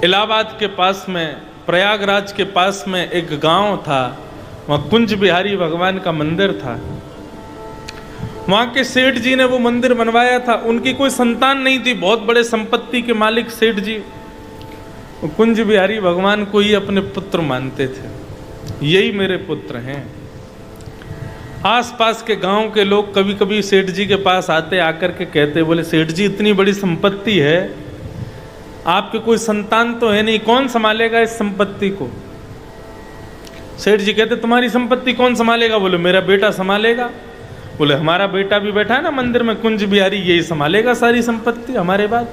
इलाहाबाद के पास में, प्रयागराज के पास में एक गांव था, वहाँ कुंज बिहारी भगवान का मंदिर था। वहाँ के सेठ जी ने वो मंदिर बनवाया था। उनकी कोई संतान नहीं थी, बहुत बड़े संपत्ति के मालिक सेठ जी। कुंज बिहारी भगवान को ही अपने पुत्र मानते थे, यही मेरे पुत्र हैं। आसपास के गांव के लोग कभी कभी सेठ जी के पास आते, आकर के कहते, बोले सेठ जी इतनी बड़ी संपत्ति है, आपके कोई संतान तो है नहीं, कौन संभालेगा इस संपत्ति को? सेठ जी कहते तुम्हारी संपत्ति कौन संभालेगा? बोले मेरा बेटा संभालेगा। बोले हमारा बेटा भी बैठा है ना मंदिर में, कुंज बिहारी, यही संभालेगा सारी संपत्ति हमारे बाद।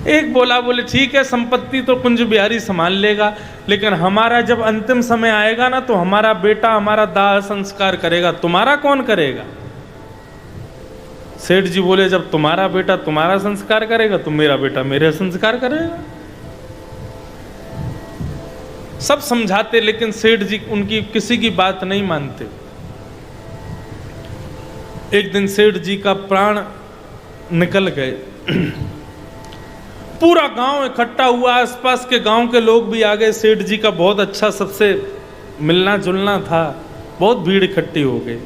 एक बोला, बोले ठीक है संपत्ति तो कुंज बिहारी संभाल लेगा, लेकिन हमारा जब अंतिम समय आएगा ना तो हमारा बेटा हमारा दाह संस्कार करेगा, तुम्हारा कौन करेगा? सेठ जी बोले जब तुम्हारा बेटा तुम्हारा संस्कार करेगा तो मेरा बेटा मेरा संस्कार करेगा। सब समझाते, लेकिन सेठ जी उनकी किसी की बात नहीं मानते। एक दिन सेठ जी का प्राण निकल गए। पूरा गांव इकट्ठा हुआ, आसपास के गांव के लोग भी आ गए। सेठ जी का बहुत अच्छा सबसे मिलना जुलना था, बहुत भीड़ इकट्ठी हो गई।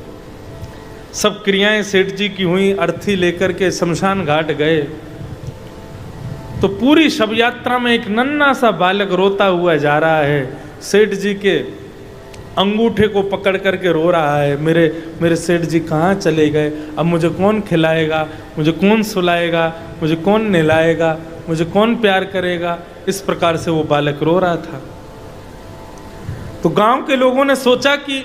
सब क्रियाएं सेठ जी की हुई। अर्थी लेकर के शमशान घाट गए तो पूरी शव यात्रा में एक नन्हा सा बालक रोता हुआ जा रहा है, सेठ जी के अंगूठे को पकड़ करके रो रहा है, मेरे सेठ जी कहाँ चले गए, अब मुझे कौन खिलाएगा, मुझे कौन सुलाएगा, मुझे कौन नहलाएगा, मुझे कौन प्यार करेगा। इस प्रकार से वो बालक रो रहा था। तो गांव के लोगों ने सोचा कि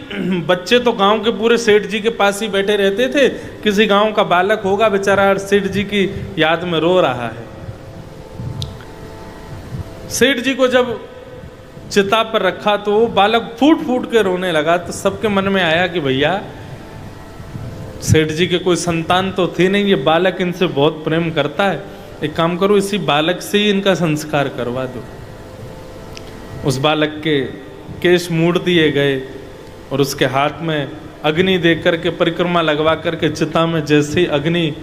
बच्चे तो गांव के पूरे सेठ जी के पास ही बैठे रहते थे, किसी गांव का बालक होगा बेचारा सेठ जी की याद में रो रहा है। सेठ जी को जब चिता पर रखा तो वो बालक फूट फूट के रोने लगा। तो सबके मन में आया कि भैया सेठ जी के कोई संतान तो थी नहीं, ये बालक इनसे बहुत प्रेम करता है, एक काम करो इसी बालक से ही इनका संस्कार करवा दो। उस बालक के केश मूड़ दिए गए और उसके हाथ में अग्नि दे करके परिक्रमा लगवा करके चिता में जैसे ही अग्नि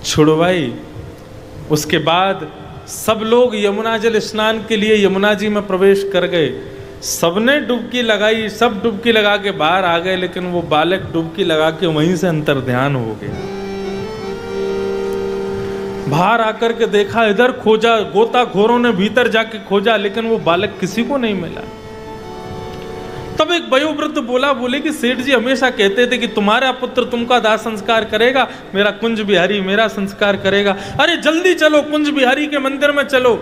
छुड़वाई, उसके बाद सब लोग यमुना जल स्नान के लिए यमुना जी में प्रवेश कर गए। सबने डुबकी लगाई, सब डुबकी लगा के बाहर आ गए, लेकिन वो बालक डुबकी लगा के वहीं से अंतर्ध्यान हो गया। बाहर आकर के देखा, इधर खोजा, गोताखोरों ने भीतर जाके खोजा, लेकिन वो बालक किसी को नहीं मिला। तब एक वयोवृद्ध बोले कि सेठ जी हमेशा कहते थे कि तुम्हारा पुत्र तुमका दाह संस्कार करेगा, मेरा कुंज बिहारी मेरा संस्कार करेगा। अरे जल्दी चलो, कुंज बिहारी के मंदिर में चलो।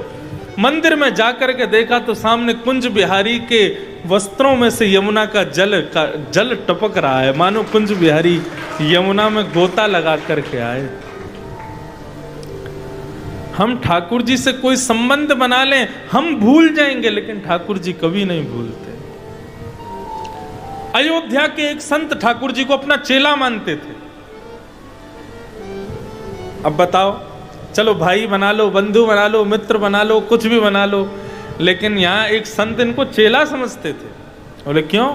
मंदिर में जाकर के देखा तो सामने कुंज बिहारी के वस्त्रों में से यमुना का जल टपक रहा है, मानो कुंज बिहारी यमुना में गोता लगा करके आए। हम ठाकुर जी से कोई संबंध बना लें, हम भूल जाएंगे, लेकिन ठाकुर जी कभी नहीं भूलते। अयोध्या के एक संत ठाकुर जी को अपना चेला मानते थे। अब बताओ, चलो भाई बना लो, बंधु बना लो, मित्र बना लो, कुछ भी बना लो, लेकिन यहां एक संत इनको चेला समझते थे। बोले क्यों?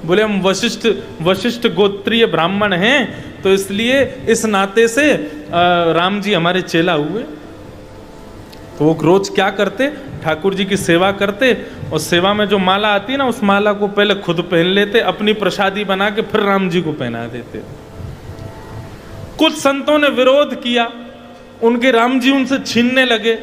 बोले हम वशिष्ठ गोत्रीय ब्राह्मण हैं, तो इसलिए इस नाते से राम जी हमारे चेला हुए। तो वो रोज क्या करते, ठाकुर जी की सेवा करते, और सेवा में जो माला आती ना, उस माला को पहले खुद पहन लेते, अपनी प्रसादी बना के फिर राम जी को पहना देते। कुछ संतों ने विरोध किया, उनके राम जी उनसे छीनने लगे,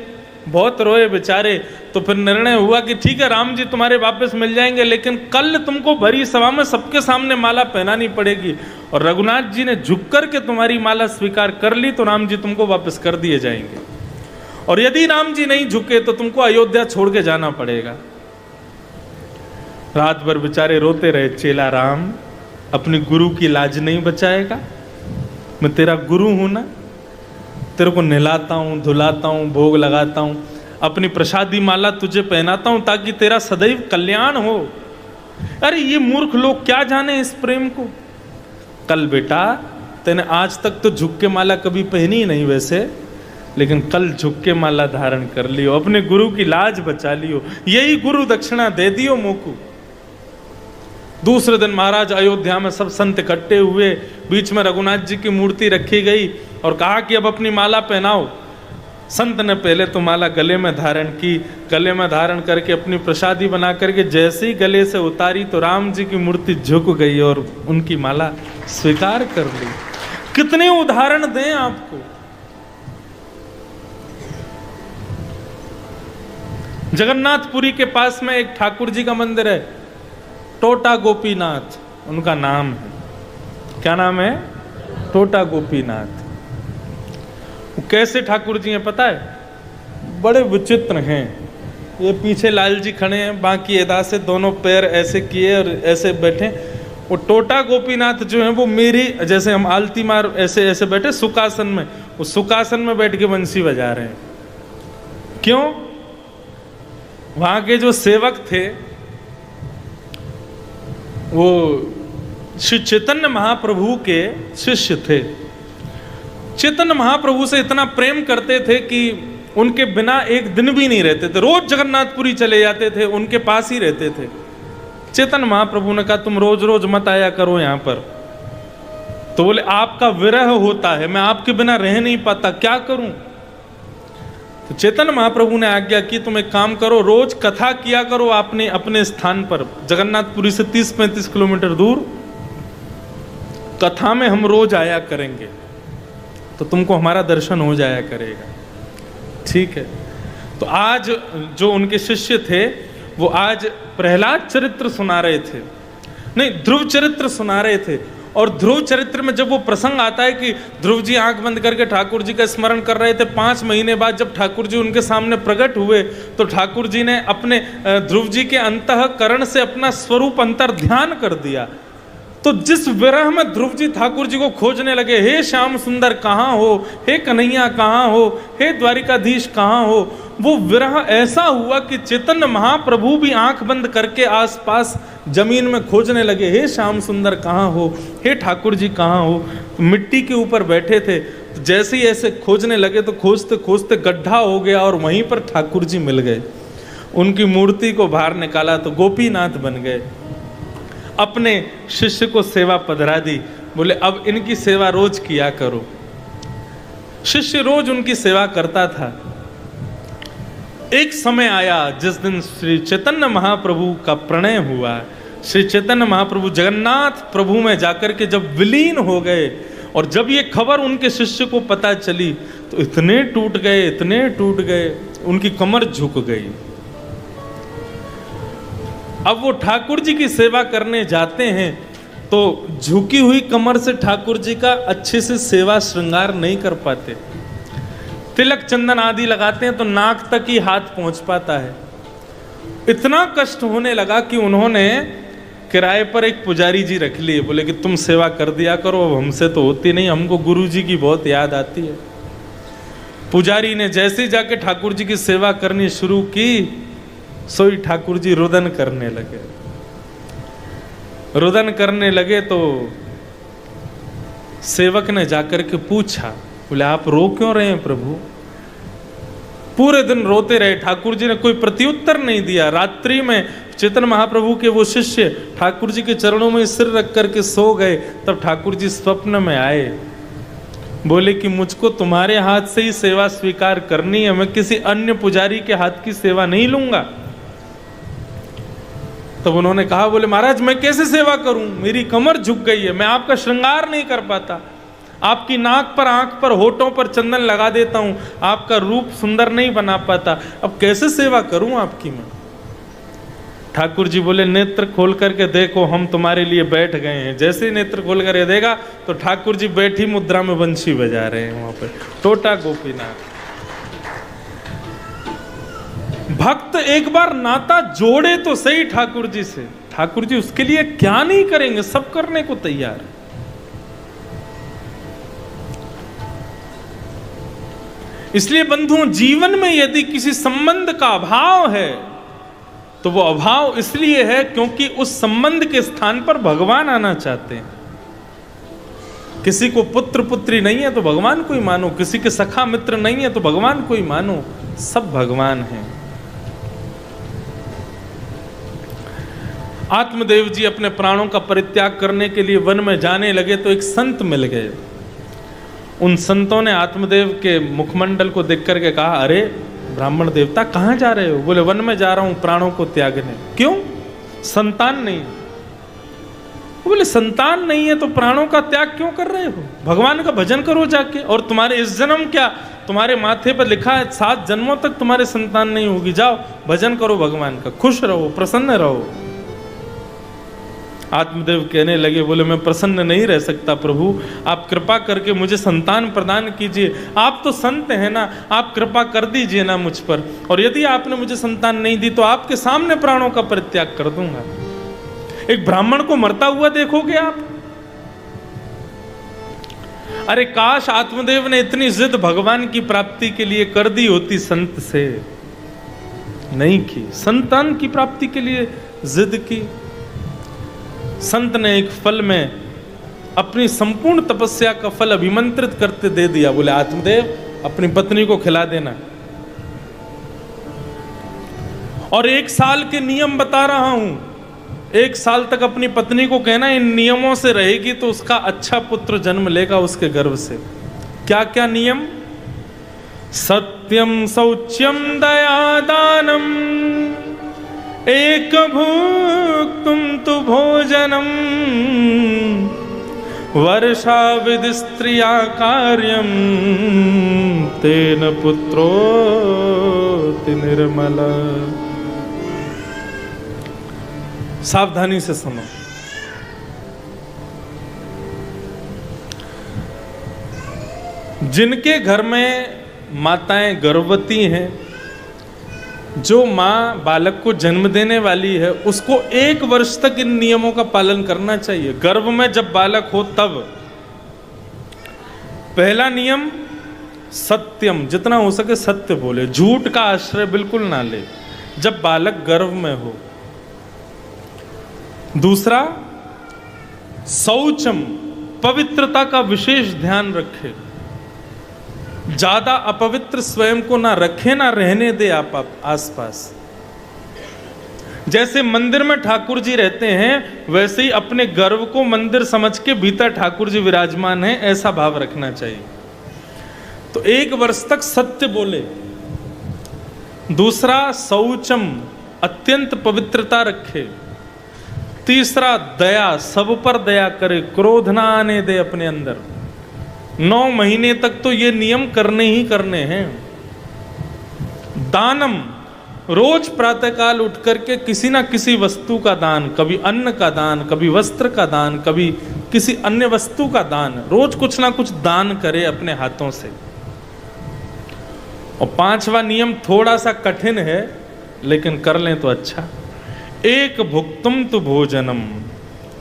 बहुत रोए बेचारे। तो फिर निर्णय हुआ कि ठीक है राम जी तुम्हारे वापस मिल जाएंगे, लेकिन कल तुमको भरी सभा में सबके सामने माला पहनानी पड़ेगी, और रघुनाथ जी ने झुक करके तुम्हारी माला स्वीकार कर ली तो राम जी तुमको वापस कर दिए जाएंगे, और यदि राम जी नहीं झुके तो तुमको अयोध्या छोड़ के जाना पड़ेगा। रात भर बेचारे रोते रहे। चेला राम अपनी गुरु की लाज नहीं बचाएगा? मैं तेरा गुरु हूं ना, तेरे को नहलाता हूं, धुलाता हूं, भोग लगाता हूं, अपनी प्रसादी माला तुझे पहनाता हूं ताकि तेरा सदैव कल्याण हो। अरे ये मूर्ख लोग क्या जाने इस प्रेम को। कल बेटा तेने आज तक तो झुक के माला कभी पहनी नहीं वैसे, लेकिन कल झुक के माला धारण कर लियो, अपने गुरु की लाज बचा लियो, यही गुरु दक्षिणा दे दियो मोकू। दूसरे दिन महाराज अयोध्या में सब संत इकट्ठे हुए, बीच में रघुनाथ जी की मूर्ति रखी गई और कहा कि अब अपनी माला पहनाओ। संत ने पहले तो माला गले में धारण की, गले में धारण करके अपनी प्रसादी बना करके जैसे ही गले से उतारी तो राम जी की मूर्ति झुक गई और उनकी माला स्वीकार कर ली। कितने उदाहरण दें आपको। जगन्नाथपुरी के पास में एक ठाकुर जी का मंदिर है, टोटा गोपीनाथ उनका नाम है। क्या नाम है? टोटा गोपीनाथ। वो कैसे ठाकुर जी हैं पता है? बड़े विचित्र हैं। ये पीछे लाल जी खड़े हैं, बाकी एदा से दोनों पैर ऐसे किए और ऐसे बैठे। वो टोटा गोपीनाथ जो है वो मेरी जैसे हम आलती मार ऐसे ऐसे बैठे सुखासन में, वो सुखासन में बैठ के बंसी बजा रहे हैं। क्यों? वहां के जो सेवक थे वो श्री चैतन्य महाप्रभु के शिष्य थे। चैतन्य महाप्रभु से इतना प्रेम करते थे कि उनके बिना एक दिन भी नहीं रहते थे। रोज जगन्नाथपुरी चले जाते थे, उनके पास ही रहते थे। चैतन्य महाप्रभु ने कहा तुम रोज रोज मत आया करो यहाँ पर। तो बोले आपका विरह होता है, मैं आपके बिना रह नहीं पाता, क्या करूं? तो चैतन्य महाप्रभु ने आज्ञा की तुम एक काम करो, रोज कथा किया करो आपने अपने स्थान पर। जगन्नाथपुरी से 30-35 किलोमीटर दूर कथा में हम रोज आया करेंगे तो तुमको हमारा दर्शन हो जाया करेगा। ठीक है। तो आज जो उनके शिष्य थे वो आज प्रहलाद चरित्र सुना रहे थे, नहीं ध्रुव चरित्र सुना रहे थे। और ध्रुव चरित्र में जब वो प्रसंग आता है कि ध्रुव जी आंख बंद करके ठाकुर जी का स्मरण कर रहे थे, 5 महीने बाद जब ठाकुर जी उनके सामने प्रकट हुए तो ठाकुर जी ने अपने ध्रुव जी के अंतःकरण से अपना स्वरूप अंतर ध्यान कर दिया। तो जिस विरह में ध्रुव जी ठाकुर जी को खोजने लगे, हे श्याम सुंदर कहाँ हो, हे कन्हैया कहाँ हो, हे द्वारिकाधीश कहाँ हो, वो विरह ऐसा हुआ कि चैतन्य महाप्रभु भी आंख बंद करके आसपास जमीन में खोजने लगे, हे श्याम सुंदर कहाँ हो, हे ठाकुर जी कहाँ हो। मिट्टी के ऊपर बैठे थे, तो जैसे ही ऐसे खोजने लगे तो खोजते खोजते गड्ढा हो गया और वहीं पर ठाकुर जी मिल गए। उनकी मूर्ति को बाहर निकाला तो गोपीनाथ बन गए। अपने शिष्य को सेवा पधरा दी, बोले अब इनकी सेवा रोज किया करो। शिष्य रोज उनकी सेवा करता था। एक समय आया जिस दिन श्री चैतन्य महाप्रभु का प्रणय हुआ। श्री चैतन्य महाप्रभु जगन्नाथ प्रभु में जाकर के जब विलीन हो गए और जब ये खबर उनके शिष्य को पता चली तो इतने टूट गए, उनकी कमर झुक गई। अब वो ठाकुर जी की सेवा करने जाते हैं तो झुकी हुई कमर से ठाकुर जी का अच्छे से सेवा श्रृंगार नहीं कर पाते। तिलक चंदन आदि लगाते हैं तो नाक तक ही हाथ पहुंच पाता है। इतना कष्ट होने लगा कि उन्होंने किराए पर एक पुजारी जी रख लिए। बोले कि तुम सेवा कर दिया करो, अब हमसे तो होती नहीं, हमको गुरु जी की बहुत याद आती है। पुजारी ने जैसे ही जाके ठाकुर जी की सेवा करनी शुरू की सोई ठाकुर जी रुदन करने लगे। रुदन करने लगे तो सेवक ने जाकर के पूछा, बोले आप रो क्यों रहे हैं प्रभु? पूरे दिन रोते रहे। ठाकुर जी ने कोई प्रत्युत्तर नहीं दिया। रात्रि में चैतन्य महाप्रभु के वो शिष्य ठाकुर जी के चरणों में सिर रख करके सो गए। तब ठाकुर जी स्वप्न में आए, बोले कि मुझको तुम्हारे हाथ से ही सेवा स्वीकार करनी है, मैं किसी अन्य पुजारी के हाथ की सेवा नहीं लूंगा। तब उन्होंने कहा, बोले महाराज मैं कैसे सेवा करूं, मेरी कमर झुक गई है, मैं आपका श्रृंगार नहीं कर पाता। आपकी नाक पर, आंख पर, होठों पर चंदन लगा देता हूं, आपका रूप सुंदर नहीं बना पाता, अब कैसे सेवा करूं आपकी मैं? ठाकुर जी बोले नेत्र खोल करके देखो, हम तुम्हारे लिए बैठ गए हैं। जैसे ही नेत्र खोल कर देगा तो ठाकुर जी बैठी मुद्रा में बंशी बजा रहे हैं वहां पर, टोटा गोपीनाथ। भक्त एक बार नाता जोड़े तो सही ठाकुर जी से, ठाकुर जी उसके लिए क्या नहीं करेंगे, सब करने को तैयार। इसलिए बंधुओं, जीवन में यदि किसी संबंध का अभाव है तो वो अभाव इसलिए है क्योंकि उस संबंध के स्थान पर भगवान आना चाहते हैं। किसी को पुत्र पुत्री नहीं है तो भगवान को ही मानो, किसी के सखा मित्र नहीं है तो भगवान को ही मानो, सब भगवान हैं। आत्मदेव जी अपने प्राणों का परित्याग करने के लिए वन में जाने लगे तो एक संत मिल गए। उन संतों ने आत्मदेव के मुखमंडल को देख करके कहा, अरे ब्राह्मण देवता कहाँ जा रहे हो? बोले, वन में जा रहा हूं प्राणों को त्यागने। क्यों? संतान नहीं। बोले, संतान नहीं है तो प्राणों का त्याग क्यों कर रहे हो? भगवान का भजन करो जाके। और तुम्हारे इस जन्म क्या, तुम्हारे माथे पर लिखा है 7 जन्मों तक तुम्हारे संतान नहीं होगी। जाओ भजन करो भगवान का, खुश रहो, प्रसन्न रहो। आत्मदेव कहने लगे, बोले, मैं प्रसन्न नहीं रह सकता प्रभु, आप कृपा करके मुझे संतान प्रदान कीजिए। आप तो संत हैं ना, आप कृपा कर दीजिए ना मुझ पर। और यदि आपने मुझे संतान नहीं दी तो आपके सामने प्राणों का परित्याग कर दूंगा। एक ब्राह्मण को मरता हुआ देखोगे आप? अरे काश आत्मदेव ने इतनी जिद भगवान की प्राप्ति के लिए कर दी होती, संत से नहीं की। संतान की प्राप्ति के लिए जिद की। संत ने एक फल में अपनी संपूर्ण तपस्या का फल अभिमंत्रित करते दे दिया। बोले, आत्मदेव अपनी पत्नी को खिला देना। और 1 साल के नियम बता रहा हूं। 1 साल तक अपनी पत्नी को कहना, इन नियमों से रहेगी तो उसका अच्छा पुत्र जन्म लेगा उसके गर्भ से। क्या क्या नियम? सत्यम शौच्यम दया दानम एक भुक्तुम तु भोजनम वर्षा विधि स्त्रिया कार्यम तेन पुत्रोति निर्मल। सावधानी से सुनो। जिनके घर में माताएं गर्भवती हैं, जो माँ बालक को जन्म देने वाली है, उसको 1 वर्ष तक इन नियमों का पालन करना चाहिए। गर्भ में जब बालक हो तब। पहला नियम, सत्यम, जितना हो सके सत्य बोले, झूठ का आश्रय बिल्कुल ना ले जब बालक गर्भ में हो। दूसरा, शौचम, पवित्रता का विशेष ध्यान रखे। ज्यादा अपवित्र स्वयं को ना रखे, ना रहने दे आप आसपास। जैसे मंदिर में ठाकुर जी रहते हैं, वैसे ही अपने गर्भ को मंदिर समझ के भीतर ठाकुर जी विराजमान हैं, ऐसा भाव रखना चाहिए। तो 1 वर्ष तक सत्य बोले। दूसरा, शौचम, अत्यंत पवित्रता रखे। तीसरा, दया, सब पर दया करे, क्रोध ना आने दे अपने अंदर। 9 महीने तक तो ये नियम करने ही करने हैं। दानम, रोज प्रातःकाल उठ करके किसी ना किसी वस्तु का दान, कभी अन्न का दान, कभी वस्त्र का दान, कभी किसी अन्य वस्तु का दान। रोज कुछ ना कुछ दान करे अपने हाथों से। और 5वां नियम थोड़ा सा कठिन है, लेकिन कर लें तो अच्छा। एक भुक्तुम तु भोजनम,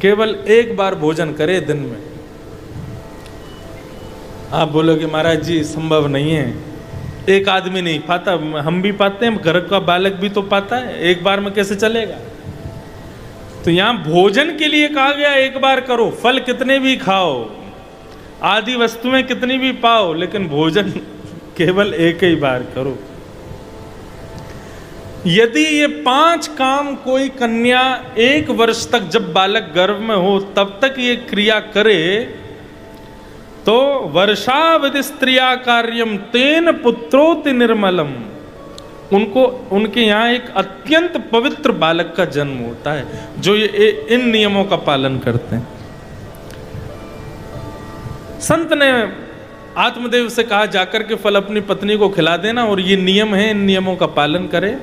केवल 1 बार भोजन करे दिन में। आप बोलोगे महाराज जी संभव नहीं है, एक आदमी नहीं पाता, हम भी पाते हैं, घर का बालक भी तो पाता है, 1 बार में कैसे चलेगा? तो यहां भोजन के लिए कहा गया 1 बार करो। फल कितने भी खाओ, आदि वस्तुएं कितनी भी पाओ, लेकिन भोजन केवल 1 ही बार करो। यदि ये 5 काम कोई कन्या 1 वर्ष तक, जब बालक गर्भ में हो तब तक ये क्रिया करे, तो वर्षावधि स्त्रिया कार्यम तेन पुत्रोति निर्मलम, उनको, उनके यहाँ एक अत्यंत पवित्र बालक का जन्म होता है, जो ये इन नियमों का पालन करते हैं। संत ने आत्मदेव से कहा, जाकर के फल अपनी पत्नी को खिला देना, और ये नियम है, इन नियमों का पालन करे।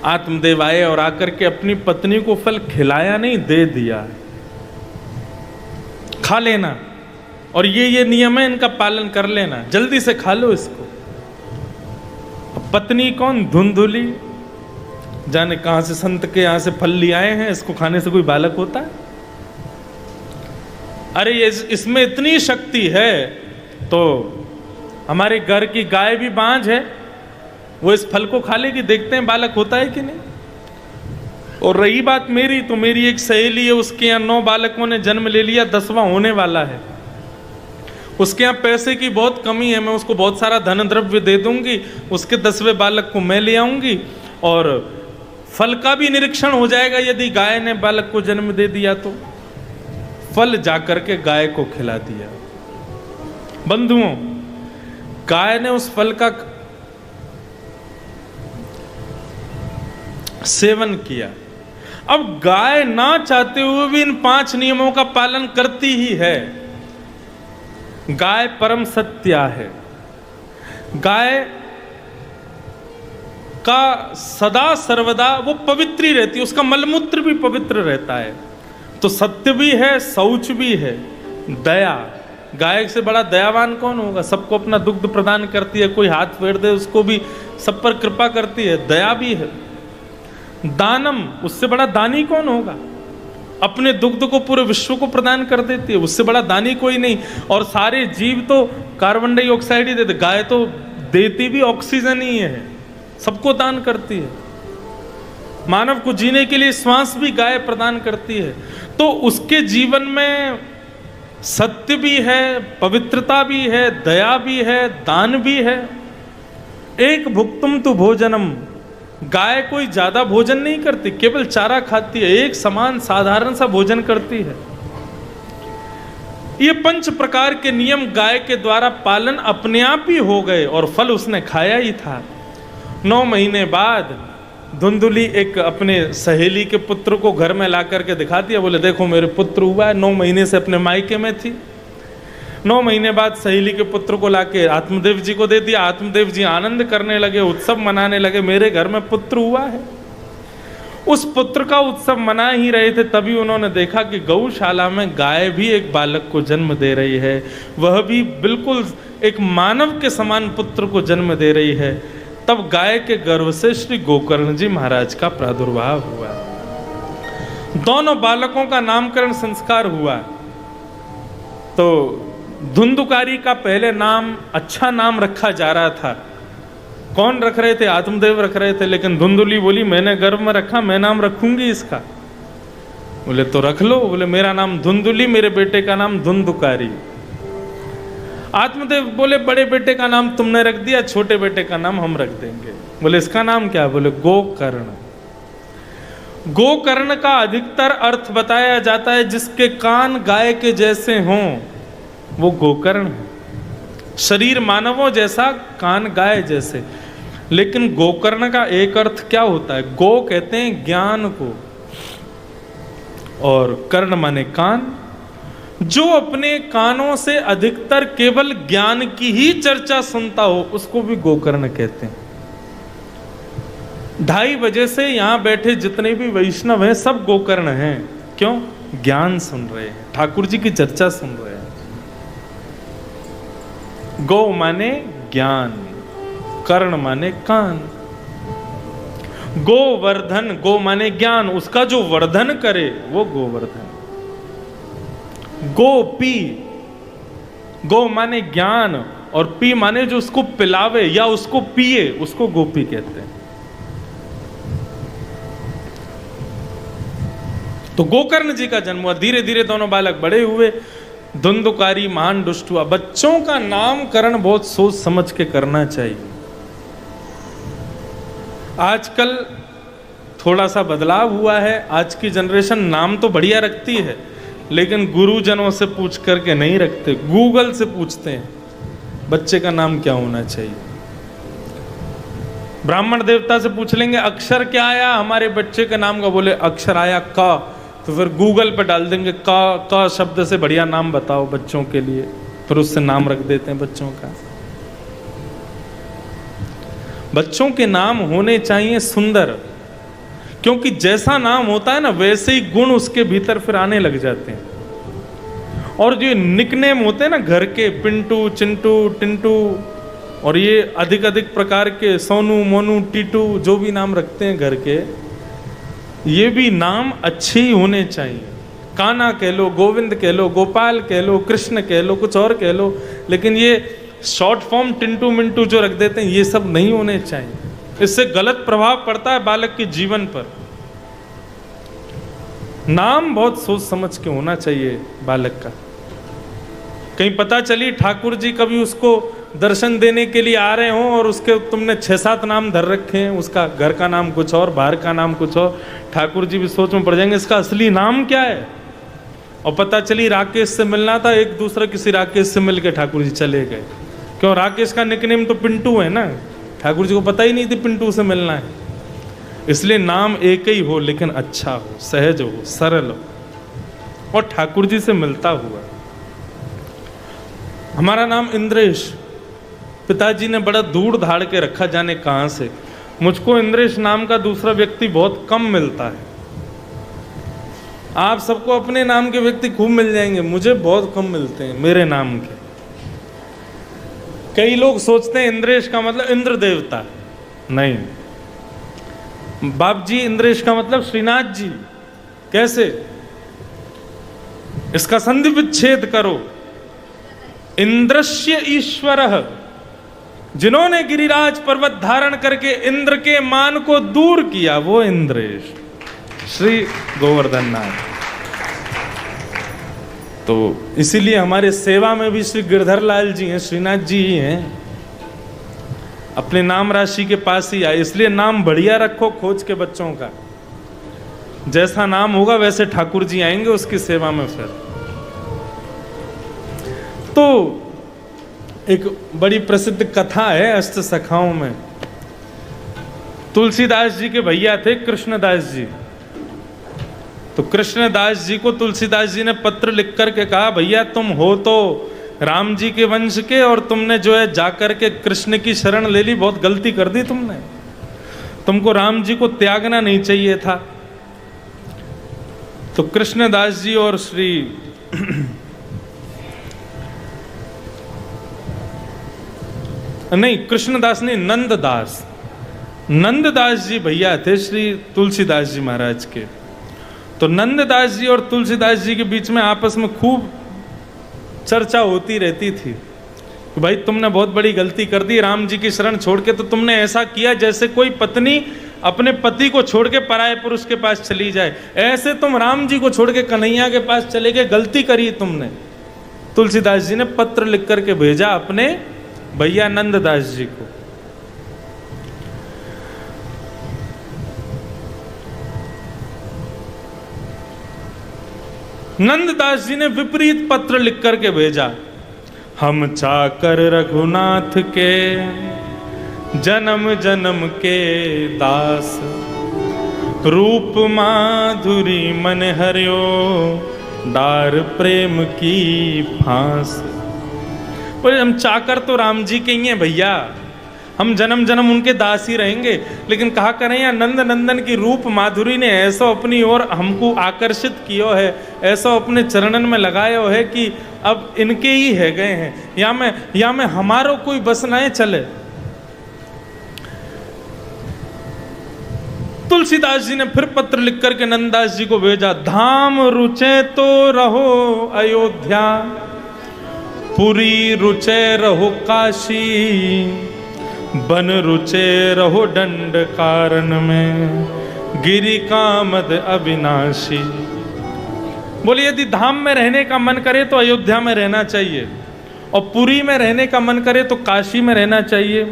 आत्मदेव आए और आकर के अपनी पत्नी को फल खिलाया नहीं, दे दिया, खा लेना, और ये नियम है, इनका पालन कर लेना, जल्दी से खा लो इसको। पत्नी कौन? धुंधुली, जाने कहां से संत के यहां से फल ले आए हैं, इसको खाने से कोई बालक होता है? अरे इसमें इतनी शक्ति है, तो हमारे घर की गाय भी बांझ है, वो इस फल को खा लेगी, देखते हैं बालक होता है कि नहीं। और रही बात मेरी, तो मेरी एक सहेली है, उसके यहाँ 9 बालकों ने जन्म ले लिया, 10वां होने वाला है। उसके यहाँ पैसे की बहुत कमी है, मैं उसको बहुत सारा धन द्रव्य दे दूंगी, उसके 10वें बालक को मैं ले आऊंगी, और फल का भी निरीक्षण हो जाएगा यदि गाय ने बालक को जन्म दे दिया तो। फल जाकर के गाय को खिला दिया। बंधुओं, गाय ने उस फल का सेवन किया। अब गाय ना चाहते हुए भी इन 5 नियमों का पालन करती ही है। गाय परम सत्या है। गाय का सदा सर्वदा वो पवित्र ही रहती है, उसका मलमूत्र भी पवित्र रहता है। तो सत्य भी है, शौच भी है, दया। गाय से बड़ा दयावान कौन होगा? सबको अपना दुग्ध प्रदान करती है, कोई हाथ फेर दे उसको भी सब पर कृपा करती है, दया भी है। दानम, उससे बड़ा दानी कौन होगा? अपने दुग्ध को पूरे विश्व को प्रदान कर देती है, उससे बड़ा दानी कोई नहीं। और सारे जीव तो कार्बन डाइऑक्साइड ही देते, गाय तो देती भी ऑक्सीजन ही है, सबको दान करती है। मानव को जीने के लिए श्वास भी गाय प्रदान करती है। तो उसके जीवन में सत्य भी है, पवित्रता भी है, दया भी है, दान भी है। एक भुक्तुम तु भोजनम, गाय कोई ज्यादा भोजन नहीं करती, केवल चारा खाती है, एक समान साधारण सा भोजन करती है। ये 5 प्रकार के नियम गाय के द्वारा पालन अपने आप ही हो गए और फल उसने खाया ही था। 9 महीने बाद धुंधुली एक अपने सहेली के पुत्र को घर में ला करके दिखा दिया, बोले देखो मेरे पुत्र हुआ है। 9 महीने से अपने मायके में थी। 9 महीने बाद सहेली के पुत्र को लाके आत्मदेव जी को दे दिया। आत्मदेव जी आनंद करने लगे, उत्सव मनाने लगे, मेरे घर में पुत्र हुआ है। उस पुत्र का उत्सव मना ही रहे थे, तभी उन्होंने देखा कि गौशाला में गाय भी एक बालक को जन्म दे रही है, वह भी बिल्कुल एक मानव के समान पुत्र को जन्म दे रही है। तब गाय के गर्भ से श्री गोकर्ण जी महाराज का प्रादुर्भाव हुआ। दोनों बालकों का नामकरण संस्कार हुआ। तो धुंधुकारी का पहले नाम अच्छा नाम रखा जा रहा था। कौन रख रहे थे? आत्मदेव रख रहे थे, लेकिन धुंधुली बोली मैंने गर्भ में रखा, मैं नाम रखूंगी इसका। बोले तो रख लो। बोले मेरा नाम धुंधुली, मेरे बेटे का नाम धुंधुकारी। आत्मदेव बोले बड़े बेटे का नाम तुमने रख दिया, छोटे बेटे का नाम हम रख देंगे। बोले इसका नाम क्या? बोले गोकर्ण। गोकर्ण का अधिकतर अर्थ बताया जाता है जिसके कान गाय के जैसे हों वो गोकर्ण है। शरीर मानवों जैसा, कान गाय जैसे। लेकिन गोकर्ण का एक अर्थ क्या होता है? गो कहते हैं ज्ञान को, और कर्ण माने कान। जो अपने कानों से अधिकतर केवल ज्ञान की ही चर्चा सुनता हो उसको भी गोकर्ण कहते हैं। 2:30 बजे से यहां बैठे जितने भी वैष्णव हैं सब गोकर्ण हैं। क्यों? ज्ञान सुन रहे हैं, ठाकुर जी की चर्चा सुन रहे हैं। गो माने ज्ञान, कर्ण माने कान। गोवर्धन, गो माने ज्ञान, उसका जो वर्धन करे वो गोवर्धन। गोपी, गो माने ज्ञान और पी माने जो उसको पिलावे या उसको पिए, उसको गोपी कहते हैं। तो गोकर्ण जी का जन्म हुआ। धीरे धीरे दोनों बालक बड़े हुए। धुंधुकारी महान दुष्ट हुआ। बच्चों का नामकरण बहुत सोच समझ के करना चाहिए। आजकल थोड़ा सा बदलाव हुआ है। आज की जनरेशन नाम तो बढ़िया रखती है, लेकिन गुरुजनों से पूछ करके नहीं रखते, गूगल से पूछते हैं बच्चे का नाम क्या होना चाहिए। ब्राह्मण देवता से पूछ लेंगे अक्षर क्या आया हमारे बच्चे के नाम का, बोले अक्षर आया क, तो फिर गूगल पे डाल देंगे क शब्द से बढ़िया नाम बताओ बच्चों के लिए, फिर उससे नाम रख देते हैं बच्चों का। बच्चों के नाम होने चाहिए सुंदर, क्योंकि जैसा नाम होता है ना वैसे ही गुण उसके भीतर फिर आने लग जाते हैं। और जो निकनेम होते हैं ना घर के, पिंटू, चिंटू, टिंटू, और ये अधिक अधिक प्रकार के सोनू, मोनू, टीटू, जो भी नाम रखते हैं घर के, ये भी नाम अच्छे ही होने चाहिए। कान्हा कह लो, गोविंद कह लो, गोपाल कह लो, कृष्ण कह लो, कुछ और कह लो, लेकिन ये शॉर्ट फॉर्म टिंटू मिंटू जो रख देते हैं ये सब नहीं होने चाहिए। इससे गलत प्रभाव पड़ता है बालक के जीवन पर। नाम बहुत सोच समझ के होना चाहिए बालक का। कहीं पता चली ठाकुर जी कभी उसको दर्शन देने के लिए आ रहे हों और उसके तुमने 6-7 नाम धर रखे हैं, उसका घर का नाम कुछ और, बाहर का नाम कुछ और, ठाकुर जी भी सोच में पड़ जाएंगे इसका असली नाम क्या है। और पता चली राकेश से मिलना था, एक दूसरा किसी राकेश से मिल के ठाकुर जी चले गए। क्यों? राकेश का निकनेम तो पिंटू है ना, ठाकुर जी को पता ही नहीं थी पिंटू से मिलना है। इसलिए नाम एक ही हो लेकिन अच्छा हो, सहज हो, सरल हो और ठाकुर जी से मिलता हुआ। हमारा नाम इंद्रेश पिताजी ने बड़ा दूर धाड़ के रखा, जाने कहां से। मुझको इंद्रेश नाम का दूसरा व्यक्ति बहुत कम मिलता है। आप सबको अपने नाम के व्यक्ति खूब मिल जाएंगे, मुझे बहुत कम मिलते हैं मेरे नाम के। कई लोग सोचते हैं इंद्रेश का मतलब इंद्र देवता, नहीं। बाप जी इंद्रेश का मतलब श्रीनाथ जी। कैसे? इसका संधि विच्छेद करो। इंद्रस्य ईश्वरः, जिन्होंने गिरिराज पर्वत धारण करके इंद्र के मान को दूर किया, वो इंद्रेश श्री गोवर्धन नाथ। तो इसीलिए हमारे सेवा में भी श्री गिरधर लाल जी हैं, श्रीनाथ जी ही हैं, अपने नाम राशि के पास ही आए। इसलिए नाम बढ़िया रखो खोज के बच्चों का, जैसा नाम होगा वैसे ठाकुर जी आएंगे उसकी सेवा में। फिर तो एक बड़ी प्रसिद्ध कथा है अष्ट सखाओं में। तुलसीदास जी के भैया थे कृष्णदास जी। तो कृष्णदास जी को तुलसीदास जी ने पत्र लिख करके कहा, भैया तुम हो तो राम जी के वंश के और तुमने जो है जाकर के कृष्ण की शरण ले ली, बहुत गलती कर दी तुमने, तुमको राम जी को त्यागना नहीं चाहिए था। तो कृष्णदास जी और श्री नहीं कृष्णदास नहीं नंददास, नंददास जी भैया थे श्री तुलसीदास जी महाराज के। तो नंददास जी और तुलसीदास जी के बीच में आपस में खूब चर्चा होती रहती थी कि भाई तुमने बहुत बड़ी गलती कर दी, राम जी की शरण छोड़ के तो तुमने ऐसा किया जैसे कोई पत्नी अपने पति को छोड़ के पराये पुरुष के पास चली जाए, ऐसे तुम राम जी को छोड़ के कन्हैया के पास चले गए, गलती करी तुमने। तुलसीदास जी ने पत्र लिख करके भेजा अपने भैया नंददास जी को। नंददास जी ने विपरीत पत्र लिख करके भेजा, हम चाकर रघुनाथ के जन्म जन्म के दास, रूप माधुरी मन हरियो डार प्रेम की फांस। पर हम चाकर तो राम जी के ही हैं भैया, हम जन्म जन्म उनके दास ही रहेंगे। लेकिन कहा करें या नंद नंदन की रूप माधुरी ने ऐसा अपनी ओर हमको आकर्षित किया है, ऐसा अपने चरणन में लगाया है कि अब इनके ही है गए हैं, या मैं हमारो कोई बस ना चले। तुलसीदास जी ने फिर पत्र लिख करके नंददास जी को भेजा, धाम रुचे तो रहो अयोध्या, पुरी रुचे रहो काशी, बन रुचे रहो दंड कारण में, गिरि कामद अविनाशी। बोले यदि धाम में रहने का मन करे तो अयोध्या में रहना चाहिए, और पुरी में रहने का मन करे तो काशी में रहना चाहिए,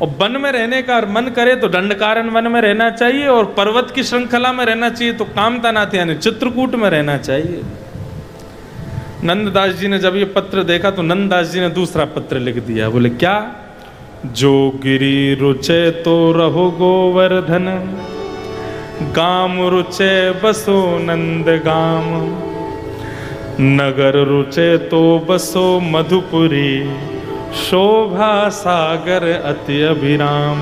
और वन में रहने का मन करे तो दंडकारण्य वन में रहना चाहिए, और पर्वत की श्रृंखला में रहना चाहिए तो कामतानाथ यानी चित्रकूट में रहना चाहिए। नंददास जी ने जब ये पत्र देखा तो नंददास जी ने दूसरा पत्र लिख दिया। बोले क्या? जो गिरि रुचे तो रहो गोवर्धन, गाम रुचे बसो नंद गाम, नगर रुचे तो बसो मधुपुरी, शोभा सागर अति अभिराम,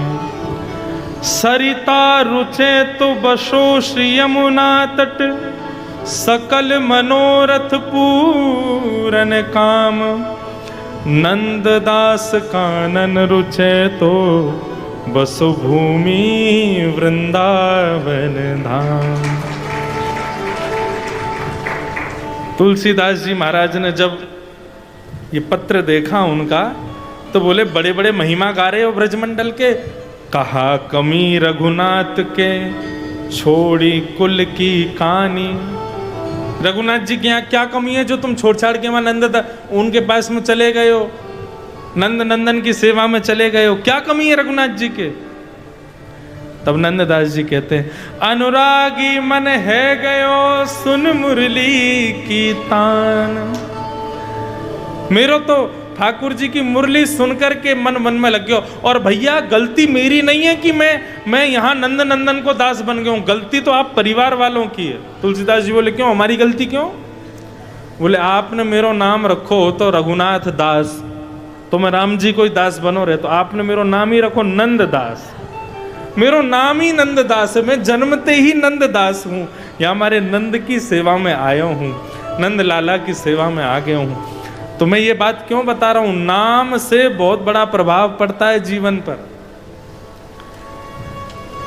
सरिता रुचे तो बसो श्री यमुना तट, सकल मनोरथ पूरन काम, नंददास कानन रुचे तो बसो भूमि वृंदावन धाम। तुलसीदास जी महाराज ने जब ये पत्र देखा उनका तो बोले बड़े बड़े महिमा गा रहे हो ब्रजमंडल के, कहा कमी रघुनाथ के छोड़ी कुल की कहानी। रघुनाथ जी के यहाँ क्या कमी है जो तुम छोड़ छाड़ के वहां नंद उनके पास में चले गए हो, नंद नंदन की सेवा में चले गए हो? क्या कमी है रघुनाथ जी के? तब नंददास जी कहते हैं, अनुरागी मन है गयो सुन मुरली की तान। मेरो तो ठाकुर जी की मुरली सुनकर के मन में लग गया। और भैया गलती मेरी नहीं है कि मैं यहाँ नंद नंदन को दास बन गया हूँ, गलती तो आप परिवार वालों की है। तुलसीदास जी बोले क्यों, हमारी गलती क्यों? बोले आपने मेरो नाम रखो तो रघुनाथ दास, तो मैं राम जी कोई दास बनो रहे, तो आपने मेरो नाम ही रखो नंद दास। मेरो नाम ही नंद दास है, मैं जन्मते ही नंद दास हूँ, या हमारे नंद की सेवा में आया हूँ, नंद लाला की सेवा में आ गया हूँ। तो मैं ये बात क्यों बता रहा हूँ, नाम से बहुत बड़ा प्रभाव पड़ता है जीवन पर।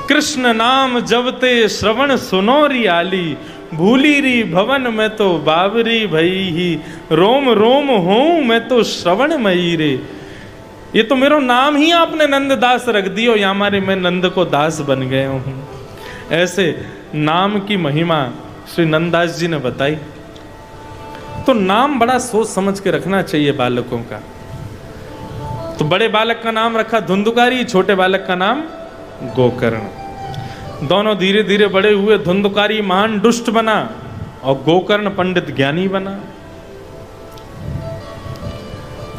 कृष्ण नाम जबते श्रवण सुनोरी आली, भूली री भवन में तो बाबरी भई ही, रोम रोम हूं मैं तो श्रवण मई रे। ये तो मेरो नाम ही आपने नंद दास रख दियो, या हमारे मैं नंद को दास बन गया हूं। ऐसे नाम की महिमा श्री नंददास जी ने बताई। तो नाम बड़ा सोच समझ के रखना चाहिए बालकों का। तो बड़े बालक का नाम रखा धुंधुकारी, छोटे बालक का नाम गोकर्ण। दोनों धीरे धीरे बड़े हुए। धुंधुकारी महान दुष्ट बना और गोकर्ण पंडित ज्ञानी बना।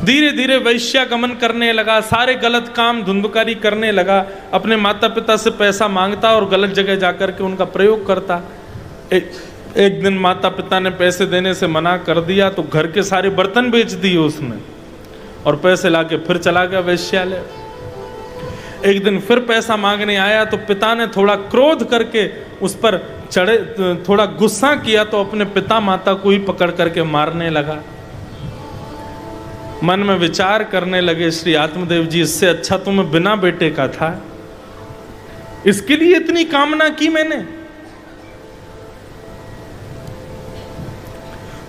धीरे धीरे वैश्यागमन करने लगा, सारे गलत काम धुंधुकारी करने लगा, अपने माता पिता से पैसा मांगता और गलत जगह जाकर के उनका प्रयोग करता। एक दिन माता पिता ने पैसे देने से मना कर दिया तो घर के सारे बर्तन बेच दिए उसने और पैसे लाके फिर चला गया वैश्यालय। एक दिन फिर पैसा मांगने आया तो पिता ने थोड़ा क्रोध करके उस पर चढ़े, थोड़ा गुस्सा किया तो अपने पिता माता को ही पकड़ करके मारने लगा। मन में विचार करने लगे श्री आत्मदेव जी, इससे अच्छा तो मैं बिना बेटे का था, इसके लिए इतनी कामना की मैंने।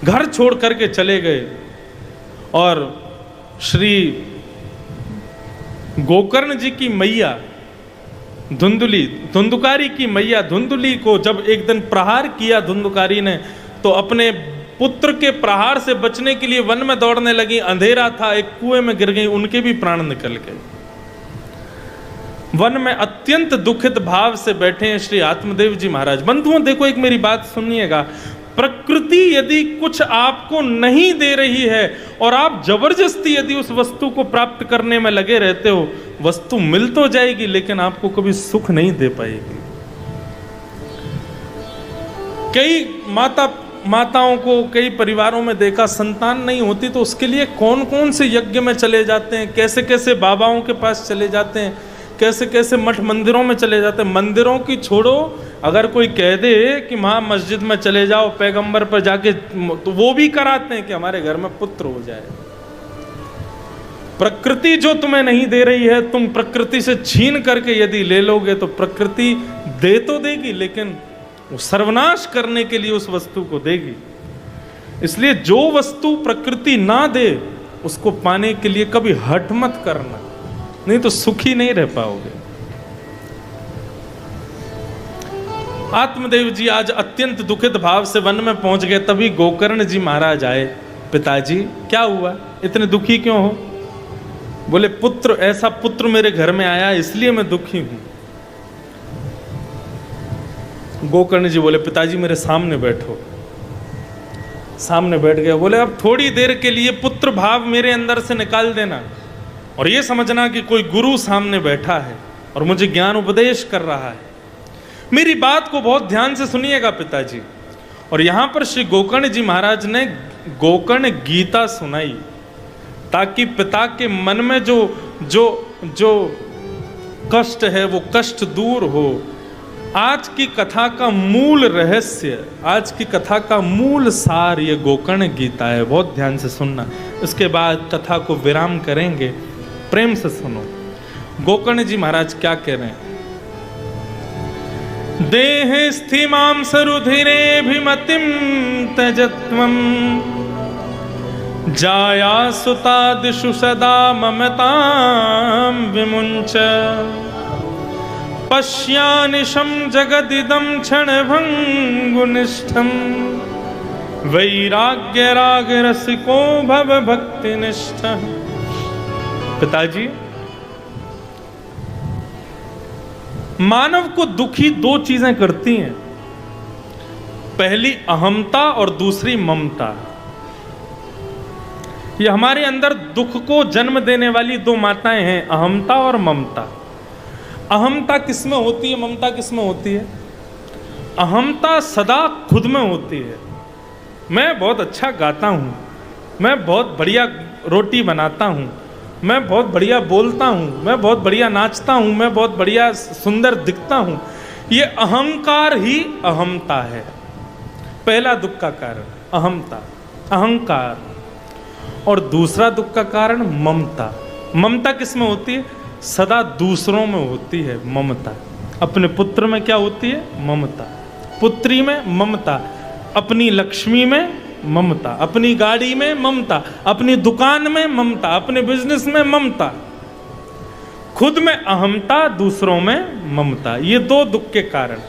घर छोड़ करके चले गए और श्री गोकर्ण जी की मैया धुंधुकारी की मैया धुंधुली को जब एक दिन प्रहार किया धुंधुकारी ने, तो अपने पुत्र के प्रहार से बचने के लिए वन में दौड़ने लगी। अंधेरा था, एक कुएं में गिर गई, उनके भी प्राण निकल गए। वन में अत्यंत दुखित भाव से बैठे हैं श्री आत्मदेव जी महाराज। बंधुओं देखो, एक मेरी बात सुनिएगा, प्रकृति यदि कुछ आपको नहीं दे रही है और आप जबरदस्ती यदि उस वस्तु को प्राप्त करने में लगे रहते हो, वस्तु मिल तो जाएगी लेकिन आपको कभी सुख नहीं दे पाएगी। कई माताओं को, कई परिवारों में देखा संतान नहीं होती तो उसके लिए कौन कौन से यज्ञ में चले जाते हैं, कैसे कैसे बाबाओं के पास चले जाते हैं, कैसे कैसे मठ मंदिरों में चले जाते हैं। मंदिरों की छोड़ो, अगर कोई कह दे कि वहाँ मस्जिद में चले जाओ पैगंबर पर जाके, तो वो भी कराते हैं कि हमारे घर में पुत्र हो जाए। प्रकृति जो तुम्हें नहीं दे रही है, तुम प्रकृति से छीन करके यदि ले लोगे तो प्रकृति दे तो देगी लेकिन वो सर्वनाश करने के लिए उस वस्तु को देगी। इसलिए जो वस्तु प्रकृति ना दे उसको पाने के लिए कभी हठ मत करना, नहीं तो सुखी नहीं रह पाओगे। आत्मदेव जी आज अत्यंत दुखित भाव से वन में पहुंच गए। तभी गोकर्ण जी महाराज आए। पिताजी क्या हुआ, इतने दुखी क्यों हो? बोले पुत्र, ऐसा पुत्र मेरे घर में आया इसलिए मैं दुखी हूं। गोकर्ण जी बोले पिताजी मेरे सामने बैठो। सामने बैठ गया। बोले अब थोड़ी देर के लिए पुत्र भाव मेरे अंदर से निकाल देना और ये समझना कि कोई गुरु सामने बैठा है और मुझे ज्ञान उपदेश कर रहा है। मेरी बात को बहुत ध्यान से सुनिएगा पिताजी। और यहाँ पर श्री गोकर्ण जी महाराज ने गोकर्ण गीता सुनाई ताकि पिता के मन में जो जो जो कष्ट है वो कष्ट दूर हो। आज की कथा का मूल रहस्य, आज की कथा का मूल सार ये गोकर्ण गीता है। बहुत ध्यान से सुनना, इसके बाद कथा को विराम करेंगे। प्रेम से सुनो गोकर्ण जी महाराज क्या कह रहे हैं। देह स्थिमां सरुधिरेभिमतिं त्यजत्वं, जाया सुतादिषु सदा ममतां विमुञ्च, पश्यानिशं जगदिदं क्षणभङ्गुनिष्ठं, वैराग्यरागरसिको भव भक्तिनिष्ठः। पिताजी मानव को दुखी दो चीजें करती हैं, पहली अहमता और दूसरी ममता। ये हमारे अंदर दुख को जन्म देने वाली दो माताएं हैं, अहमता और ममता। अहमता किसमें होती है, ममता किसमें होती है? अहमता सदा खुद में होती है। मैं बहुत अच्छा गाता हूँ, मैं बहुत बढ़िया रोटी बनाता हूँ, मैं बहुत बढ़िया बोलता हूँ, मैं बहुत बढ़िया नाचता हूँ, मैं बहुत बढ़िया सुंदर दिखता हूँ। ये अहंकार ही अहमता है। पहला दुख का कारण अहमता, अहंकार। और दूसरा दुख का कारण ममता। ममता किसमें होती है? सदा दूसरों में होती है ममता। अपने पुत्र में क्या होती है? ममता। पुत्री में ममता, अपनी लक्ष्मी में ममता, अपनी गाड़ी में ममता, अपनी दुकान में ममता, अपने बिजनेस में ममता। खुद में अहमता, दूसरों में ममता। ये दो दुख के कारण।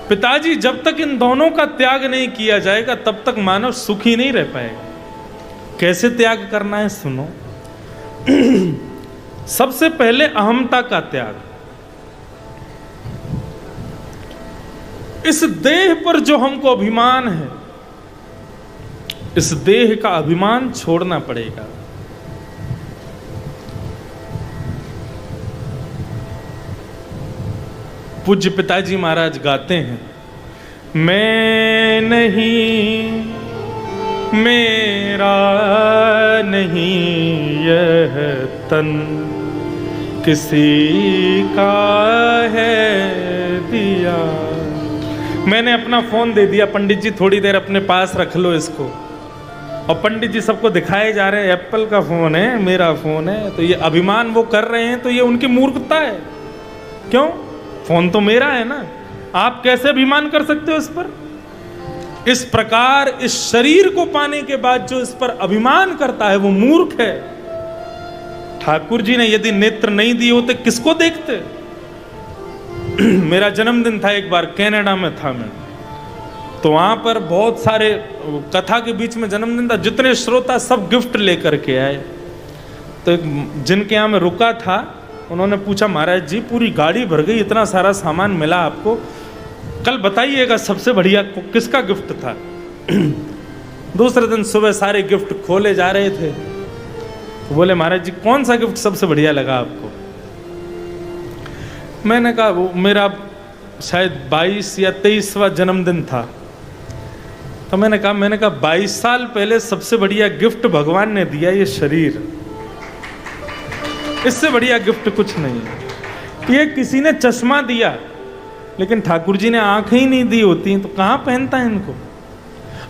पिताजी, जब तक इन दोनों का त्याग नहीं किया जाएगा तब तक मानव सुखी नहीं रह पाएगा। कैसे त्याग करना है सुनो। सबसे पहले अहमता का त्याग। इस देह पर जो हमको अभिमान है, इस देह का अभिमान छोड़ना पड़ेगा। पूज्य पिताजी महाराज गाते हैं, मैं नहीं, मेरा नहीं यह तन, किसी का है दिया। मैंने अपना फोन दे दिया, पंडित जी थोड़ी देर अपने पास रख लो इसको। और पंडित जी सबको दिखाए जा रहे हैं एप्पल का फोन है, मेरा फोन है। तो ये अभिमान वो कर रहे हैं, तो ये उनकी मूर्खता है। क्यों? फोन तो मेरा है ना। आप कैसे अभिमान कर सकते हो इस पर? इस प्रकार इस शरीर को पाने के बाद जो इस पर अभिमान करता है वो मूर्ख है। ठाकुर जी ने यदि नेत्र नहीं दिए होते किसको देखते? मेरा जन्मदिन था एक बार, कनाडा में था मैं, तो वहां पर बहुत सारे कथा के बीच में जन्मदिन था, जितने श्रोता सब गिफ्ट लेकर के आए। तो जिनके यहाँ मैं रुका था उन्होंने पूछा, महाराज जी पूरी गाड़ी भर गई, इतना सारा सामान मिला आपको, कल बताइएगा सबसे बढ़िया किसका गिफ्ट था। दूसरे दिन सुबह सारे गिफ्ट खोले जा रहे थे, तो बोले महाराज जी कौन सा गिफ्ट सबसे बढ़िया लगा आपको? मैंने कहा वो मेरा शायद 22 या 23वां जन्मदिन था। तो मैंने कहा 22 साल पहले सबसे बढ़िया गिफ्ट भगवान ने दिया ये शरीर, इससे बढ़िया गिफ्ट कुछ नहीं है। ये किसी ने चश्मा दिया, लेकिन ठाकुर जी ने आंखें ही नहीं दी होती तो कहाँ पहनता है इनको?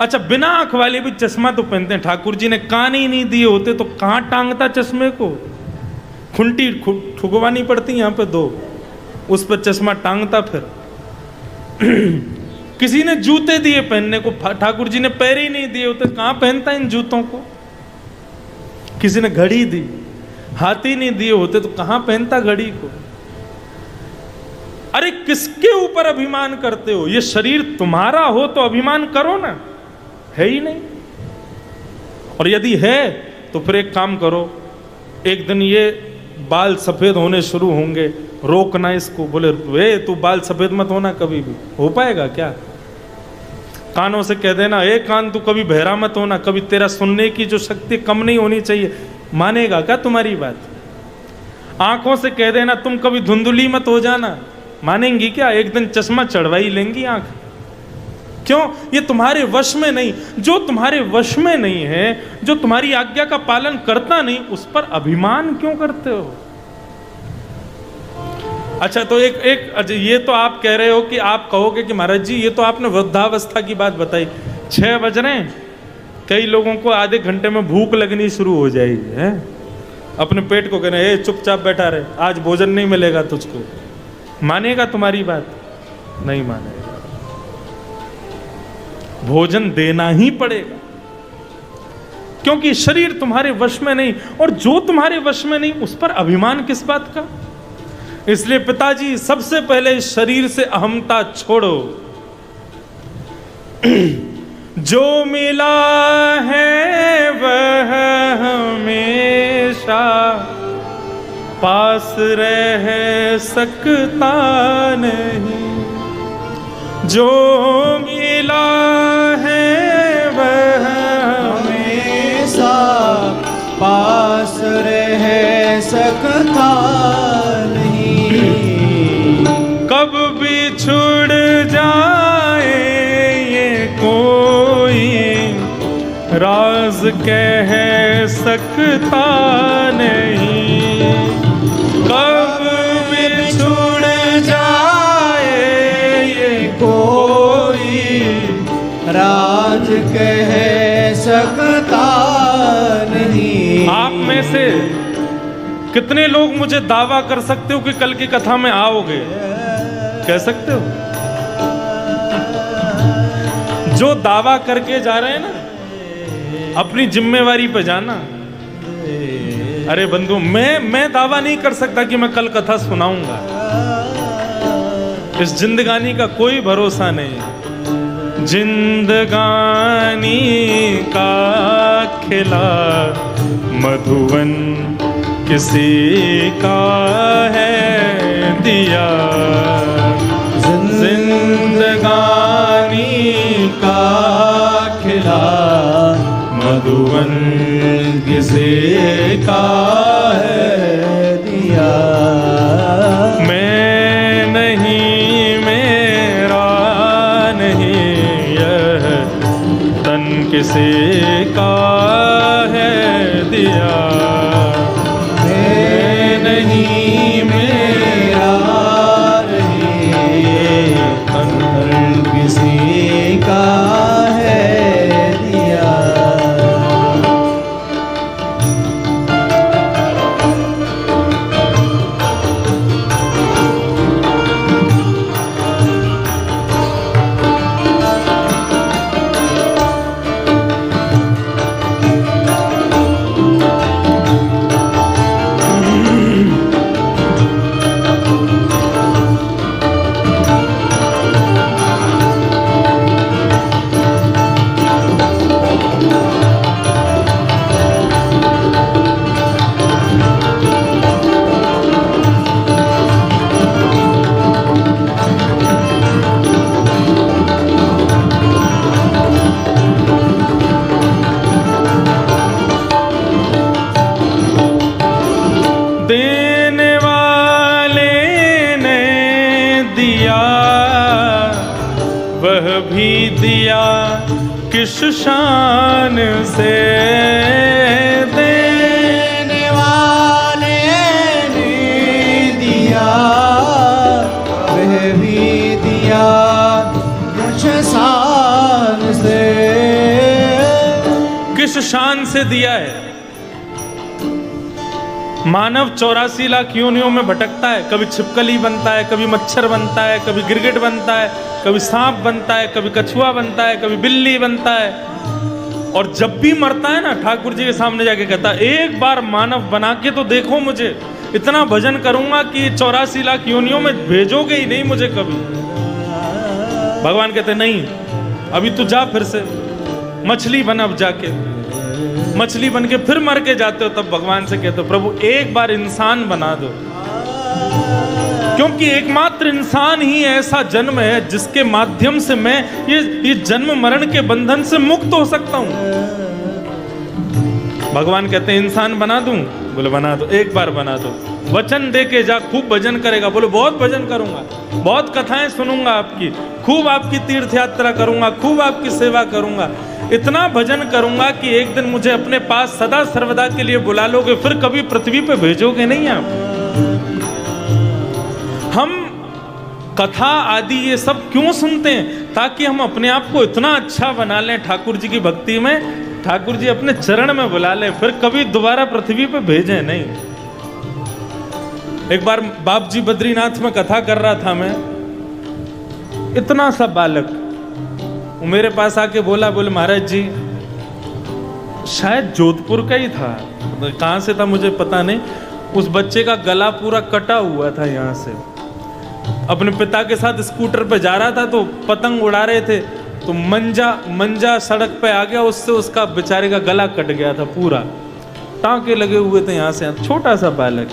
अच्छा, बिना आंख वाले भी चश्मा तो पहनते हैं। ठाकुर जी ने कान ही नहीं दिए होते तो कहाँ टांगता चश्मे को? खुंटी ठुकवानी पड़ती यहाँ पे दो, उस पर चश्मा टांगता। फिर किसी ने जूते दिए पहनने को, ठाकुर जी ने पैर ही नहीं दिए होते, कहाँ पहनता इन जूतों को? किसी ने घड़ी दी, हाथ ही नहीं दिए होते तो कहाँ पहनता घड़ी को? अरे किसके ऊपर अभिमान करते हो? ये शरीर तुम्हारा हो तो अभिमान करो ना, है ही नहीं। और यदि है तो फिर एक काम करो, एक दिन ये बाल सफेद होने शुरू होंगे, रोकना इसको, बोले वे तू बाल सफेद मत होना कभी भी। हो पाएगा क्या? कानों से कह देना, ए कान तू कभी बहरा मत होना, कभी तेरा सुनने की जो शक्ति कम नहीं होनी चाहिए, मानेगा क्या तुम्हारी बात? आंखों से कह देना तुम कभी धुंधली मत हो जाना, मानेंगी क्या? एक दिन चश्मा चढ़वा ही लेंगी आंख। क्यों? ये तुम्हारे वश में नहीं। जो तुम्हारे वश में नहीं है, जो तुम्हारी आज्ञा का पालन करता नहीं, उस पर अभिमान क्यों करते हो? अच्छा, तो एक ये तो आप कह रहे हो कि आप कहोगे कि महाराज जी ये तो आपने वृद्धावस्था की बात बताई, 6 बज रहे हैं, कई लोगों को आधे घंटे में भूख लगनी शुरू हो जाएगी है? अपने पेट को कहना, ए चुपचाप बैठा रहे, आज भोजन नहीं मिलेगा तुझको। मानेगा तुम्हारी बात? नहीं मानेगा। भोजन देना ही पड़ेगा, क्योंकि शरीर तुम्हारे वश में नहीं, और जो तुम्हारे वश में नहीं उस पर अभिमान किस बात का? इसलिए पिताजी सबसे पहले इस शरीर से अहमता छोड़ो। जो मिला है वह हमेशा पास रह सकता नहीं, जो मिला है वह हमेशा पास रह सकता नहीं। कब भी छुड़ जाए ये कोई राज कह सकता नहीं, कब भी छुड़ जाए ये कोई राज कह सकता नहीं। आप में से कितने लोग मुझे दावा कर सकते हो कि कल की कथा में आओगे? कह सकते हो? जो दावा करके जा रहे हैं ना, अपनी जिम्मेवारी पे जाना। अरे बंधु, मैं दावा नहीं कर सकता कि मैं कल कथा सुनाऊंगा। इस जिंदगानी का कोई भरोसा नहीं। जिंदगानी का खिला मधुवन किसी का है दिया, जिंदगानी का खिला मधुवन किसी का है दिया। मैं नहीं, मेरा नहीं, यह तन किसी का है दिया। मैं नहीं, मेरा नहीं, तन किसी का है दिया। देने वाले ने दिया, वह भी दिया किस शान से। देने वाले ने दिया, वह भी दिया किस शान से। किस शान से दिया है? मानव 84 लाख योनियों में भटकता है। कभी छिपकली बनता है, कभी मच्छर बनता है, कभी गिरगिट बनता है, कभी सांप बनता है, कभी कछुआ बनता है, कभी बिल्ली बनता है। और जब भी मरता है ना, ठाकुर जी के सामने जाके कहता है, एक बार मानव बना के तो देखो मुझे, इतना भजन करूंगा कि 84 लाख योनियों में भेजोगे ही नहीं मुझे कभी। भगवान कहते नहीं, अभी तू जा, फिर से मछली बन। अब जाके मछली बन के फिर मर के जाते हो, तब भगवान से कहते हो, प्रभु एक बार इंसान बना दो। क्योंकि एकमात्र इंसान ही ऐसा जन्म है जिसके माध्यम से मैं ये जन्म मरण के बंधन से मुक्त हो सकता हूं। भगवान कहते हैं इंसान बना दूं? बोले बना दो, एक बार बना दो। वचन दे के जा, खूब भजन करेगा। बोले बहुत भजन करूंगा, बहुत कथाएं सुनूंगा आपकी, खूब आपकी तीर्थ यात्रा करूंगा, खूब आपकी सेवा करूंगा, इतना भजन करूंगा कि एक दिन मुझे अपने पास सदा सर्वदा के लिए बुला लोगे, फिर कभी पृथ्वी पे भेजोगे नहीं आप। हम कथा आदि ये सब क्यों सुनते हैं? ताकि हम अपने आप को इतना अच्छा बना लें ठाकुर जी की भक्ति में, ठाकुर जी अपने चरण में बुला लें, फिर कभी दोबारा पृथ्वी पे भेजें नहीं। एक बार बाप जी बद्रीनाथ में कथा कर रहा था मैं, इतना सा बालक वो मेरे पास आके बोला, बोले महाराज जी, शायद जोधपुर का ही था, कहाँ से था मुझे पता नहीं, उस बच्चे का गला पूरा कटा हुआ था यहाँ से। अपने पिता के साथ स्कूटर पे जा रहा था तो पतंग उड़ा रहे थे, तो मंजा सड़क पे आ गया, उससे उसका बेचारे का गला कट गया था पूरा, टांके लगे हुए थे यहाँ से। छोटा सा बालक,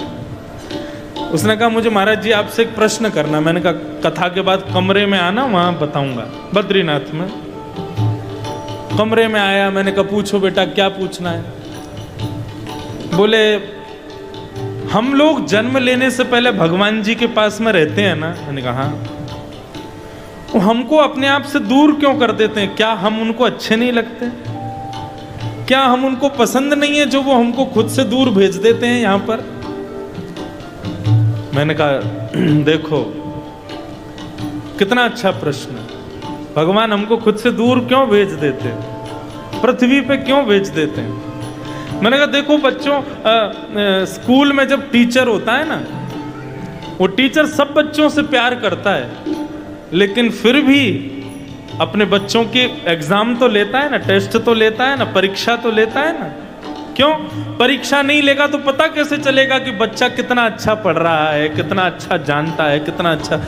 उसने कहा मुझे महाराज जी आपसे एक प्रश्न करना। मैंने कहा कथा के बाद कमरे में आना, वहां बताऊंगा। बद्रीनाथ में कमरे में आया, मैंने कहा पूछो बेटा क्या पूछना है। बोले हम लोग जन्म लेने से पहले भगवान जी के पास में रहते हैं ना। मैंने कहा हाँ। हमको अपने आप से दूर क्यों कर देते हैं? क्या हम उनको अच्छे नहीं लगते? क्या हम उनको पसंद नहीं है जो वो हमको खुद से दूर भेज देते हैं यहां पर? मैंने कहा देखो कितना अच्छा प्रश्न। भगवान हमको खुद से दूर क्यों भेज देते हैं? पृथ्वी पे क्यों भेज देते हैं? मैंने कहा देखो बच्चों, स्कूल में जब टीचर होता है ना, वो टीचर सब बच्चों से प्यार करता है, लेकिन फिर भी अपने बच्चों के एग्जाम तो लेता है ना, टेस्ट तो लेता है ना, परीक्षा तो लेता है ना। क्यों? परीक्षा नहीं लेगा तो पता कैसे चलेगा कि बच्चा कितना अच्छा पढ़ रहा है, कितना अच्छा जानता है, कितना अच्छा।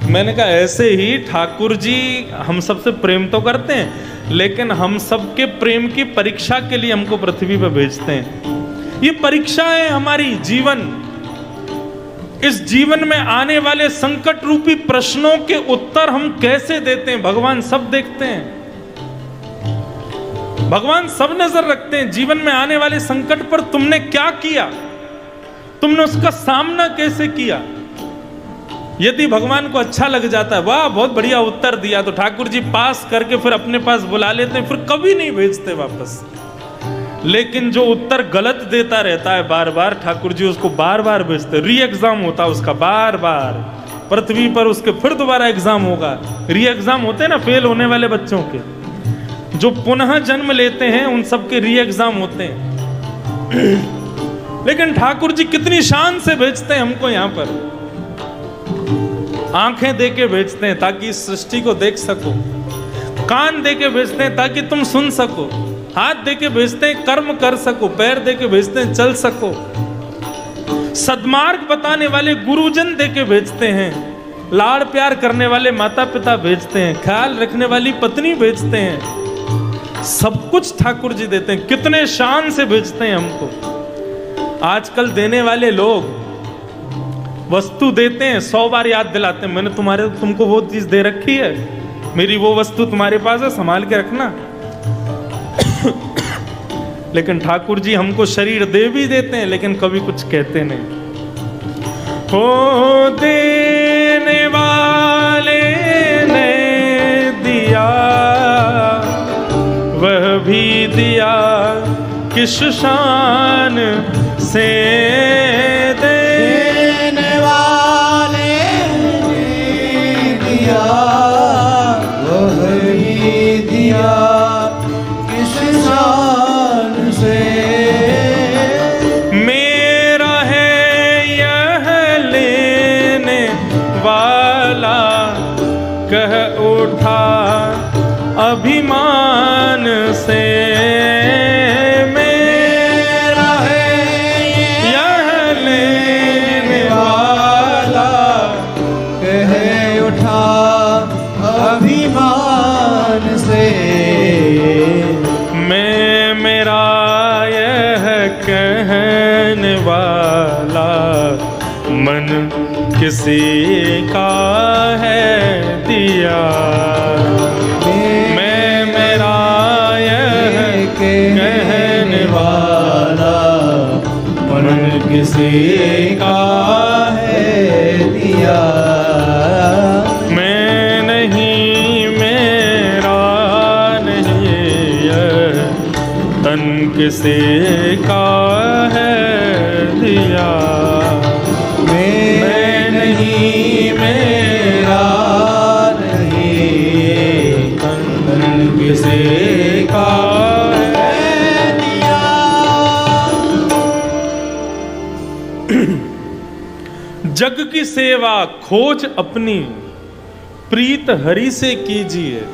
मैंने कहा ऐसे ही ठाकुर जी हम सबसे प्रेम तो करते हैं, लेकिन हम सबके प्रेम की परीक्षा के लिए हमको पृथ्वी पर भेजते हैं। ये परीक्षा है हमारी जीवन। इस जीवन में आने वाले संकट रूपी प्रश्नों के उत्तर हम कैसे देते हैं, भगवान सब देखते हैं। भगवान सब नजर रखते हैं। जीवन में आने वाले संकट पर तुमने क्या किया, तुमने उसका सामना कैसे किया। यदि भगवान को अच्छा लग जाता है, वाह बहुत बढ़िया उत्तर दिया, तो ठाकुर जी पास करके फिर अपने पास बुला लेते हैं, फिर कभी नहीं भेजते वापस। लेकिन जो उत्तर गलत देता रहता है बार बार, ठाकुर जी उसको बार बार भेजते। री एग्जाम होता है उसका बार बार पृथ्वी पर, उसके फिर दोबारा एग्जाम होगा। री एग्जाम होते हैं ना फेल होने वाले बच्चों के, जो पुनः जन्म लेते हैं उन सब के री एग्जाम होते हैं। लेकिन ठाकुर जी कितनी शान से भेजते हैं हमको यहाँ पर। आंखें देके भेजते हैं ताकि इस सृष्टि को देख सको, कान देके भेजते हैं ताकि तुम सुन सको, हाथ देके भेजते हैं कर्म कर सको, पैर देके भेजते हैं चल सको, सद्मार्ग बताने वाले गुरुजन देके भेजते हैं, लाड़ प्यार करने वाले माता पिता भेजते हैं, ख्याल रखने वाली पत्नी भेजते हैं। सब कुछ ठाकुर जी देते हैं। कितने शान से भेजते हैं हमको। आजकल देने वाले लोग वस्तु देते हैं, 100 बार याद दिलाते हैं, मैंने तुमको वो चीज दे रखी है, मेरी वो वस्तु तुम्हारे पास है, संभाल के रखना। लेकिन ठाकुर जी हमको शरीर दे भी देते हैं, लेकिन कभी कुछ कहते नहीं। हो देने वाले ने दिया, वह भी दिया किस शान से। देने वाले ने दिया, वह भी दिया किस शान से। मेरा है यह लेने वाला, कह उठा अभिमान से। मेरा है यह लेने वाला, कह उठा अभिमान से। मैं मेरा यह कहने वाला, मन किसी का है दिया। मैं मेरा यह कहने वाला, मन किसी का है दिया। मैं नहीं, मेरा नहीं, यह तन किसी का है दिया। मैं नहीं, मेरा नहीं, तन किसी का है दिया। जग की सेवा खोज अपनी, प्रीत हरि से कीजिए।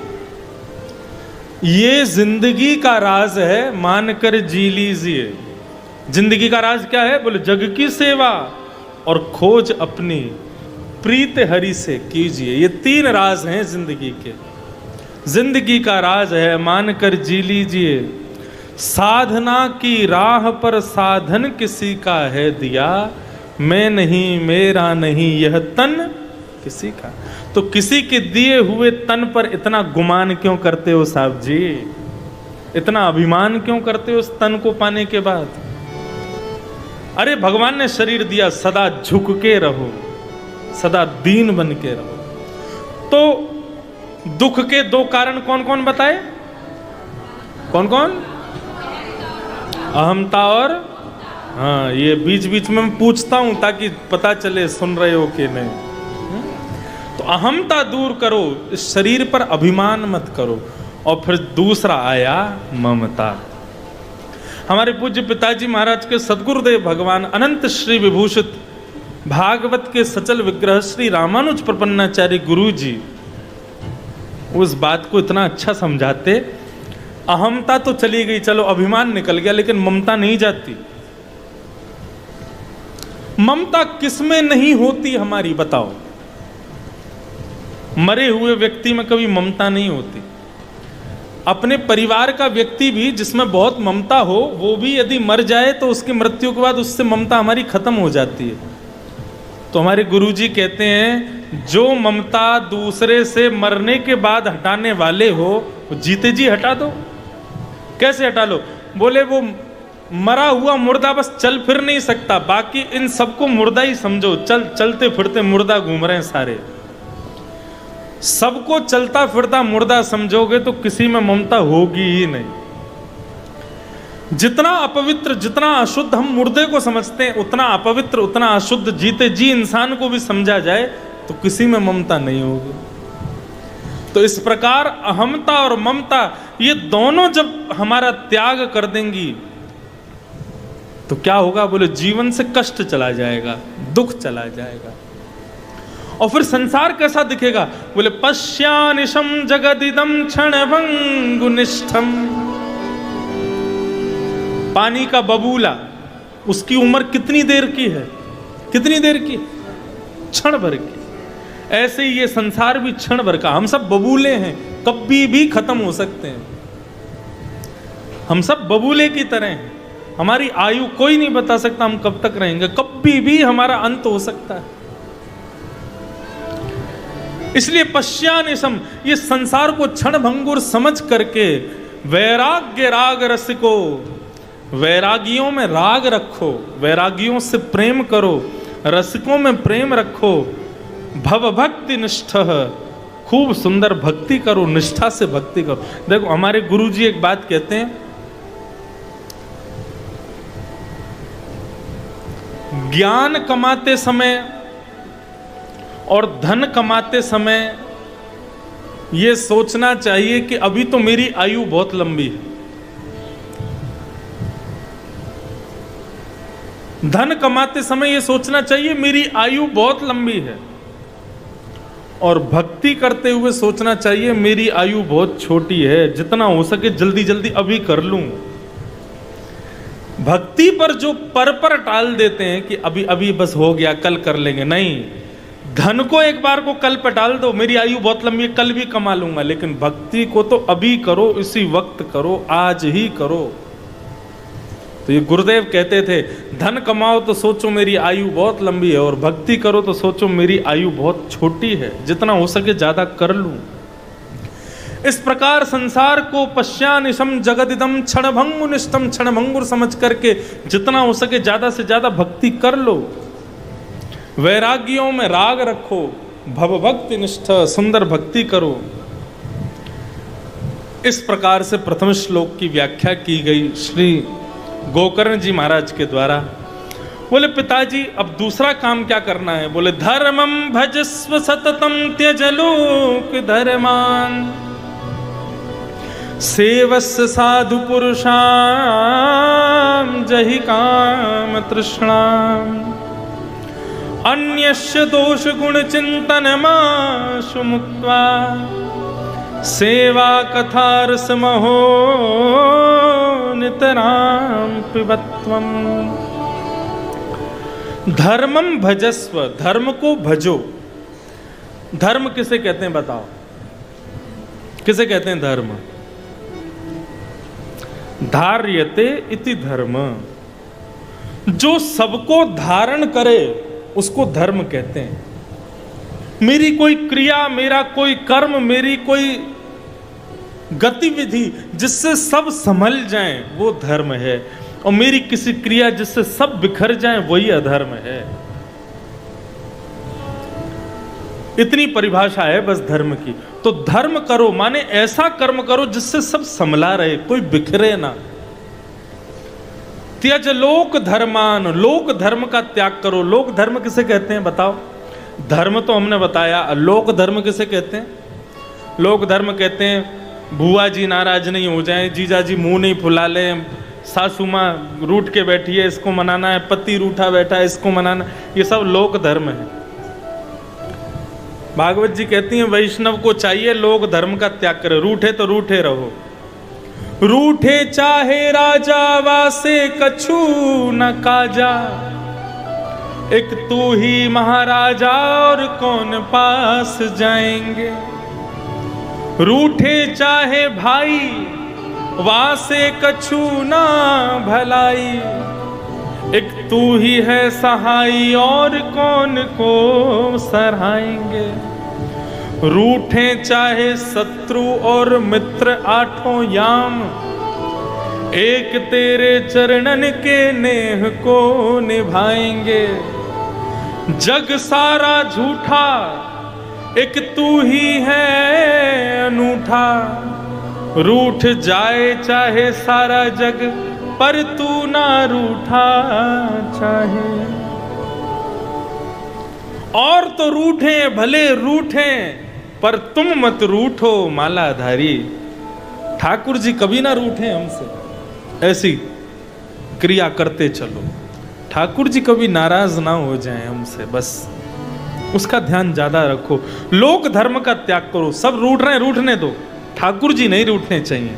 ये जिंदगी का राज है, मानकर जी लीजिए। जिंदगी का राज क्या है? बोले जग की सेवा और खोज अपनी, प्रीत हरि से कीजिए। ये 3 राज हैं जिंदगी के। जिंदगी का राज है मानकर जी लीजिए। साधना की राह पर साधन किसी का है दिया, मैं नहीं, मेरा नहीं, यह तन किसी का। तो किसी के दिए हुए तन पर इतना गुमान क्यों करते हो साहब जी? इतना अभिमान क्यों करते हो उस तन को पाने के बाद? अरे भगवान ने शरीर दिया, सदा झुक के रहो, सदा दीन बन के रहो। तो दुख के दो कारण कौन कौन बताए? कौन कौन? अहमता और हाँ, ये बीच बीच में मैं पूछता हूं ताकि पता चले सुन रहे हो कि नहीं। तो अहमता दूर करो, इस शरीर पर अभिमान मत करो। और फिर दूसरा आया ममता। हमारे पूज्य पिताजी महाराज के सद्गुरुदेव भगवान अनंत श्री विभूषित भागवत के सचल विग्रह श्री रामानुज प्रपन्नाचार्य गुरु जी उस बात को इतना अच्छा समझाते। अहमता तो चली गई, चलो अभिमान निकल गया, लेकिन ममता नहीं जाती। ममता किसमें नहीं होती हमारी, बताओ? मरे हुए व्यक्ति में कभी ममता नहीं होती। अपने परिवार का व्यक्ति भी जिसमें बहुत ममता हो, वो भी यदि मर जाए तो उसकी मृत्यु के बाद उससे ममता हमारी खत्म हो जाती है। तो हमारे गुरुजी कहते हैं, जो ममता दूसरे से मरने के बाद हटाने वाले हो, वो जीते जी हटा दो। कैसे हटा लो? बोले वो मरा हुआ मुर्दा बस चल फिर नहीं सकता, बाकी इन सबको मुर्दा ही समझो। चलते फिरते मुर्दा घूम रहे हैं सारे, सबको चलता फिरता मुर्दा समझोगे तो किसी में ममता होगी ही नहीं। जितना अपवित्र, जितना अशुद्ध हम मुर्दे को समझते हैं, उतना अपवित्र, उतना अशुद्ध जीते जी इंसान को भी समझा जाए तो किसी में ममता नहीं होगी। तो इस प्रकार अहमता और ममता ये दोनों जब हमारा त्याग कर देंगी तो क्या होगा? बोले जीवन से कष्ट चला जाएगा, दुख चला जाएगा। और फिर संसार कैसा दिखेगा? बोले पश्यानिशम जगदिदम क्षणभंगुनिष्ठम। पानी का बबूला, उसकी उम्र कितनी देर की है? कितनी देर की? क्षण भर की। ऐसे ही ये संसार भी क्षण भर का। हम सब बबूले हैं, कभी भी खत्म हो सकते हैं। हम सब बबूले की तरह हैं। हमारी आयु कोई नहीं बता सकता हम कब तक रहेंगे, कभी भी हमारा अंत हो सकता है। इसलिए पश्यानिशम, ये संसार को क्षणभंगुर समझ करके वैराग्य राग रसिको, वैरागियों में राग रखो, वैरागियों से प्रेम करो, रसिकों में प्रेम रखो। भव भक्ति निष्ठ, खूब सुंदर भक्ति करो, निष्ठा से भक्ति करो। देखो हमारे गुरुजी एक बात कहते हैं, ज्ञान कमाते समय और धन कमाते समय ये सोचना चाहिए कि अभी तो मेरी आयु बहुत लंबी है। धन कमाते समय ये सोचना चाहिए मेरी आयु बहुत लंबी है, और भक्ति करते हुए सोचना चाहिए मेरी आयु बहुत छोटी है, जितना हो सके जल्दी जल्दी अभी कर लूं। भक्ति पर जो पर टाल देते हैं कि अभी अभी बस हो गया, कल कर लेंगे, नहीं। धन को एक बार को कल पे टाल दो, मेरी आयु बहुत लंबी है, कल भी कमा लूंगा, लेकिन भक्ति को तो अभी करो, इसी वक्त करो, आज ही करो। तो ये गुरुदेव कहते थे, धन कमाओ तो सोचो मेरी आयु बहुत लंबी है, और भक्ति करो तो सोचो मेरी आयु बहुत छोटी है, जितना हो सके ज्यादा कर लूं। इस प्रकार संसार को पश्यानिशम जगदिदम क्षणभंगुनिष्ठम, क्षणभंगुर समझ करके जितना हो सके ज्यादा से ज्यादा भक्ति कर लो। वैरागियों में राग रखो, भवभक्ति निष्ठ, सुंदर भक्ति करो। इस प्रकार से प्रथम श्लोक की व्याख्या की गई श्री गोकर्ण जी महाराज के द्वारा। बोले पिताजी अब दूसरा काम क्या करना है? बोले धर्मम भजस्व सततम त्यज लोक धर्मान, सेवस्य साधु पुरुषां जहि काम तृष्णाम, अन्यस्य दोष गुण चिंतनमाशु मुक्त्वा, सेवा कथारस महो नितराम पिबत्वम। धर्मम भजस्व, धर्म को भजो। धर्म किसे कहते हैं बताओ? किसे कहते हैं धर्म? धार्यते इति धर्म। जो सबको धारण करे उसको धर्म कहते हैं। मेरी कोई क्रिया, मेरा कोई कर्म, मेरी कोई गतिविधि जिससे सब संभल जाएं वो धर्म है, और मेरी किसी क्रिया जिससे सब बिखर जाएं वही अधर्म है। इतनी परिभाषा है बस धर्म की। तो धर्म करो माने ऐसा कर्म करो जिससे सब संभला रहे, कोई बिखरे ना। त्यज लोक धर्मान, लोक धर्म का त्याग करो। लोक धर्म किसे कहते हैं बताओ? धर्म तो हमने बताया, लोक धर्म किसे कहते हैं? लोक धर्म कहते हैं बुआ जी नाराज नहीं हो जाएं, जीजा जी मुंह नहीं फुला लें, सासू माँ रूठ के बैठी है इसको मनाना है, पति रूठा बैठा है इसको मनाना, ये सब लोक धर्म है। भागवत जी कहती हैं वैष्णव को चाहिए लोक धर्म का त्याग करे, रूठे तो रूठे रहो। रूठे चाहे राजा वासे कछु न काजा, एक तू ही महाराजा और कौन पास जाएंगे। रूठे चाहे भाई वासे कछु ना भलाई, एक तू ही है सहाई और कौन को सराहेंगे। रूठे चाहे शत्रु और मित्र आठों याम, एक तेरे चरणन के नेह को निभाएंगे। जग सारा झूठा एक तू ही है अनूठा, रूठ जाए चाहे सारा जग पर तू ना रूठा चाहे। और तो रूठे भले रूठे पर तुम मत रूठो मालाधारी। ठाकुर जी कभी ना रूठे हमसे, ऐसी क्रिया करते चलो। ठाकुर जी कभी नाराज ना हो जाएं हमसे, बस उसका ध्यान ज्यादा रखो। लोक धर्म का त्याग करो। सब रूठ रहे हैं, रूठने दो, ठाकुर जी नहीं रूठने चाहिए।